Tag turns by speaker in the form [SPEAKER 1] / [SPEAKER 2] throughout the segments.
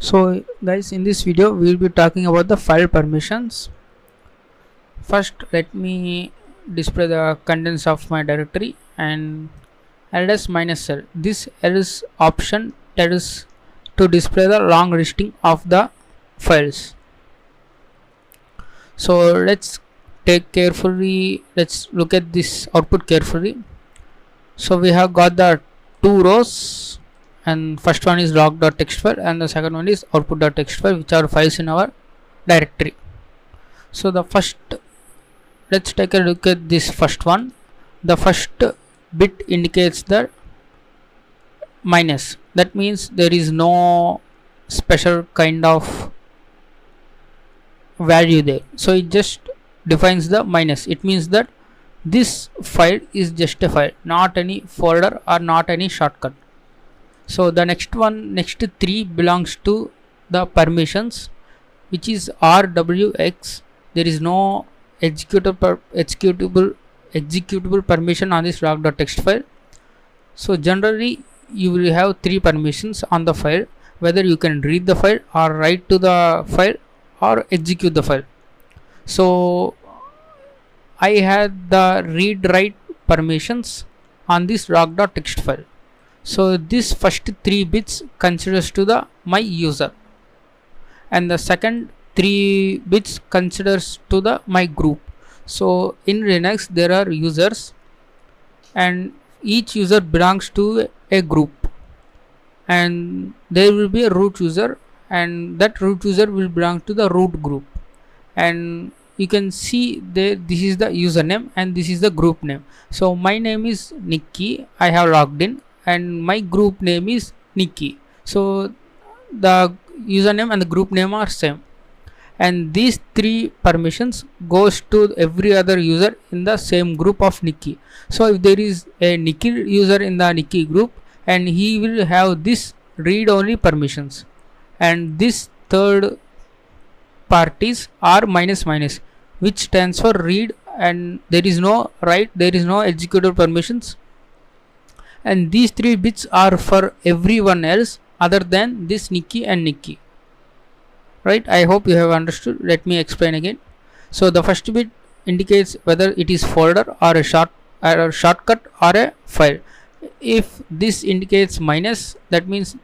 [SPEAKER 1] So guys, in this video we will be talking about the file permissions. First let me display the contents of my directory and ls -l. This ls option tells to display the long listing of the files. So let's look at this output carefully. So we have got the two rows, and first one is log.txt file and the second one is output.txt file, which are files in our directory. So let's take a look at this first one. The first bit indicates the minus. That means there is no special kind of value there, so it just defines the minus. It means that this file is just a file, not any folder or not any shortcut. So the next three belongs to the permissions, which is rwx. There is no executable permission on this log.txt file. So generally you will have three permissions on the file, whether you can read the file or write to the file or execute the file. So I had the read write permissions on this log.txt file. So this first three bits considers to the my user, and the second three bits considers to the my group. So in Linux there are users, and each user belongs to a group, and there will be a root user, and that root user will belong to the root group. And you can see there, this is the username and this is the group name. So my name is Nikki, I have logged in, and my group name is Nikki. So the username and the group name are same, and these three permissions goes to every other user in the same group of Nikki. So if there is a Nikki user in the Nikki group, and he will have this read only permissions, and this third parties are minus minus, which stands for read, and there is no write, there is no executable permissions, and these three bits are for everyone else other than this Nikki and Nikki. Right, I hope you have understood. Let me explain again. So the first bit indicates whether it is folder or a shortcut or a file. If this indicates minus, that means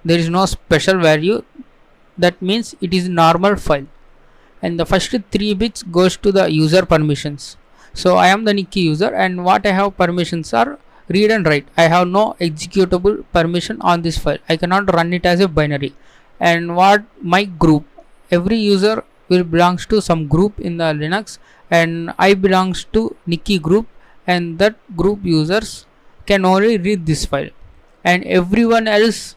[SPEAKER 1] there is no special value, that means it is normal file. And the first three bits goes to the user permissions. So I am the Nikki user, and what I have permissions are read and write. I have no executable permission on this file, I cannot run it as a binary. And what my group, every user will belongs to some group in the Linux, and I belongs to Nikki group, and that group users can only read this file, and everyone else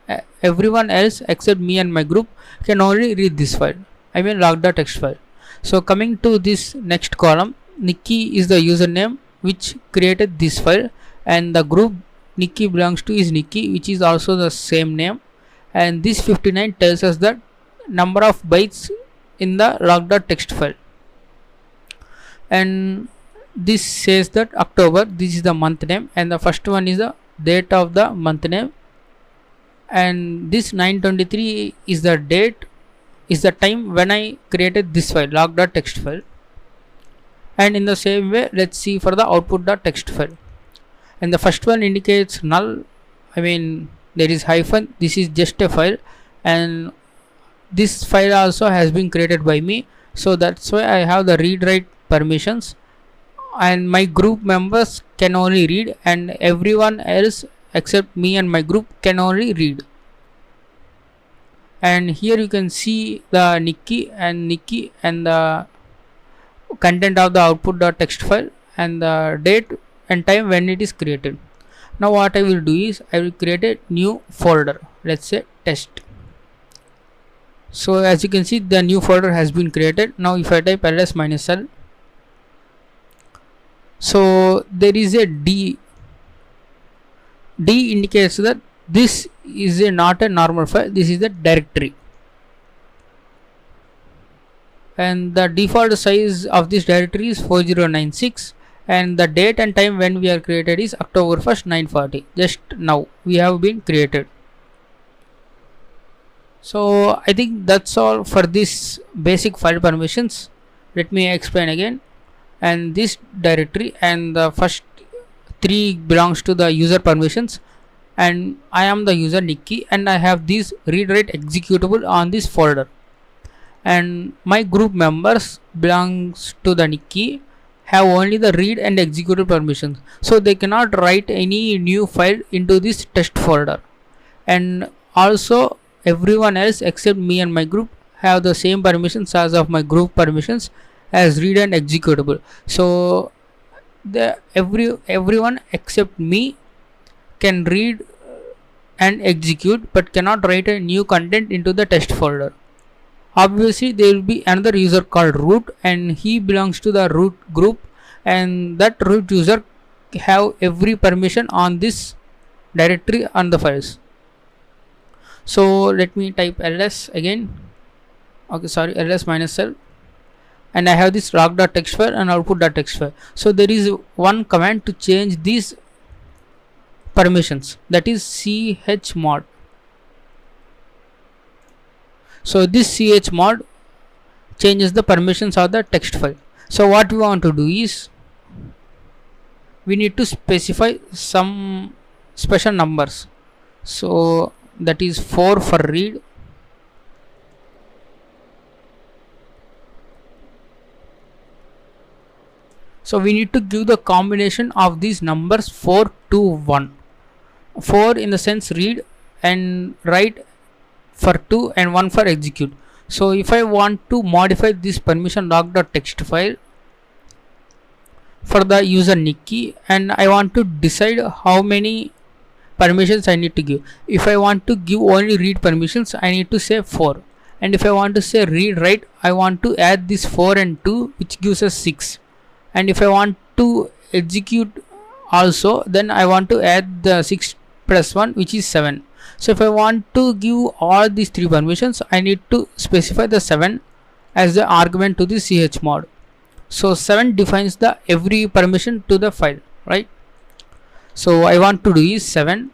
[SPEAKER 1] except me and my group can only read this file, I mean log.txt file. So coming to this next column, Nikki is the username which created this file, and the group Nikki belongs to is Nikki, which is also the same name, and this 59 tells us the number of bytes in the log.txt file. And this says that October, this is the month name, and the first one is the date of the month name, and this 923 is the date, is the time when I created this file, log.txt file. And in the same way, let's see for the output.txt file. And the first one indicates null, I mean there is hyphen, this is just a file, and this file also has been created by me, so that's why I have the read write permissions, and my group members can only read, and everyone else except me and my group can only read. And here you can see the Nikki and the content of the output.txt file, and the date and time when it is created. Now what I will do is I will create a new folder, let's say test. So as you can see, the new folder has been created. Now if I type ls -l, so there is a D indicates that this is not a normal file, this is the directory, and the default size of this directory is 4096, and the date and time when we are created is October 1st 940. Just now we have been created. So I think that's all for this basic file permissions. Let me explain again. And this directory and the first three belongs to the user permissions, and I am the user Nikki, and I have this read write executable on this folder, and my group members belongs to the Nikki have only the read and executable permissions, so they cannot write any new file into this test folder. And also everyone else except me and my group have the same permissions as of my group permissions as read and executable. So the everyone except me can read and execute but cannot write a new content into the test folder. Obviously there will be another user called root, and he belongs to the root group, and that root user have every permission on this directory on the files. So let me type ls again. Okay, sorry, ls -l, and I have this log.txt file and output.txt file. So there is one command to change these permissions, that is chmod. So this chmod changes the permissions of the text file. So what we want to do is we need to specify some special numbers. So that is 4 for read, so we need to give the combination of these numbers 4 to 1. 4 in the sense read and write for 2, and 1 for execute. So if I want to modify this permission log.txt file for the user Nikki, and I want to decide how many permissions I need to give. If I want to give only read permissions, I need to say 4, and if I want to say read write, I want to add this 4 and 2, which gives us 6. And if I want to execute also, then I want to add the 6 plus 1, which is 7. So if I want to give all these 3 permissions, I need to specify the 7 as the argument to the chmod. So 7 defines the every permission to the file, right? So I want to do is 7,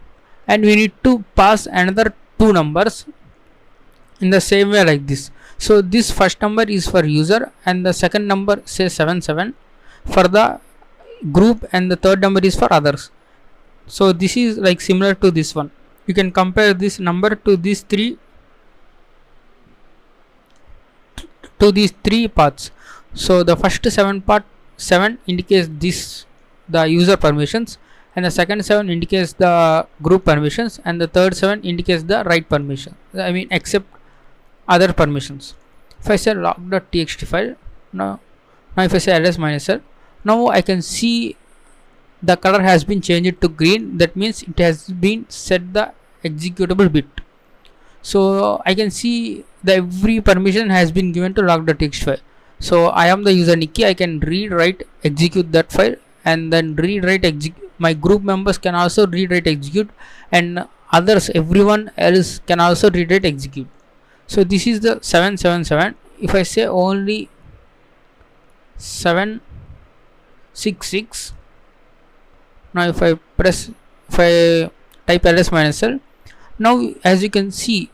[SPEAKER 1] and we need to pass another 2 numbers in the same way like this. So this first number is for user, and the second number say 77 for the group, and the third number is for others. So this is like similar to this one. You can compare this number to these three paths. So the first 7 indicates this the user permissions, and the second 7 indicates the group permissions, and the third 7 indicates the write permission, I mean except other permissions. If I say log.txt file, now if I say ls -l, now I can see the color has been changed to green. That means it has been set the executable bit. So I can see the every permission has been given to log.txt file. So I am the user Nikki, I can read write execute that file, and then read write execute. My group members can also read write execute, and others, everyone else can also read write execute. So this is the 777. If I say only 766, now if I type ls -l, now as you can see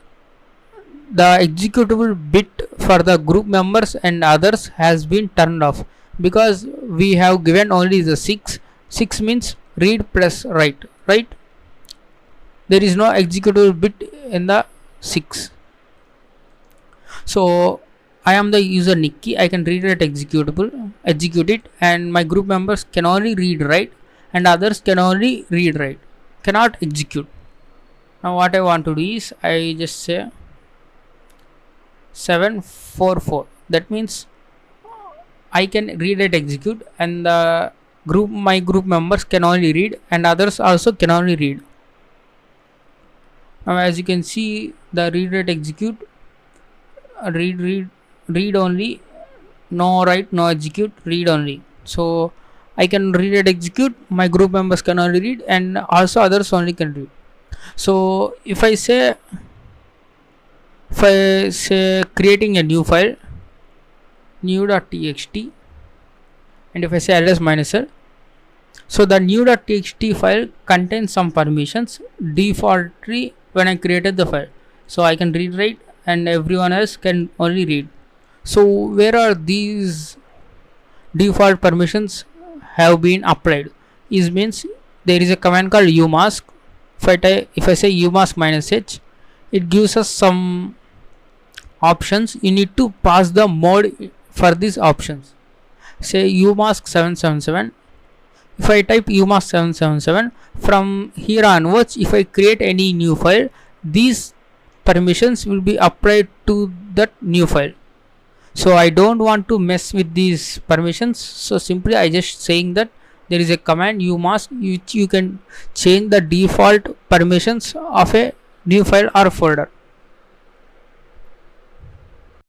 [SPEAKER 1] the executable bit for the group members and others has been turned off, because we have given only the 6 means read plus write, right? There is no executable bit in the 6. So I am the user Nikki, I can read write execute it, and my group members can only read write, and others can only read write, cannot execute. Now what I want to do is I just say 744. That means I can read write execute, and my group members can only read, and others also can only read. Now as you can see, the read write execute, read only, no write, no execute, read only. So I can read and execute, my group members can only read, and also others only can read. So if I say creating a new file, new.txt, and if I say ls -l, so the new.txt file contains some permissions defaultly when I created the file. So I can read write, and everyone else can only read. So where are these default permissions have been applied is means there is a command called umask. If I say umask -h, it gives us some options. You need to pass the mode for these options. Say umask 777. If I type umask 777, from here onwards, if I create any new file, these permissions will be applied to that new file. So I don't want to mess with these permissions, so simply I just saying that there is a command umask which you can change the default permissions of a new file or folder.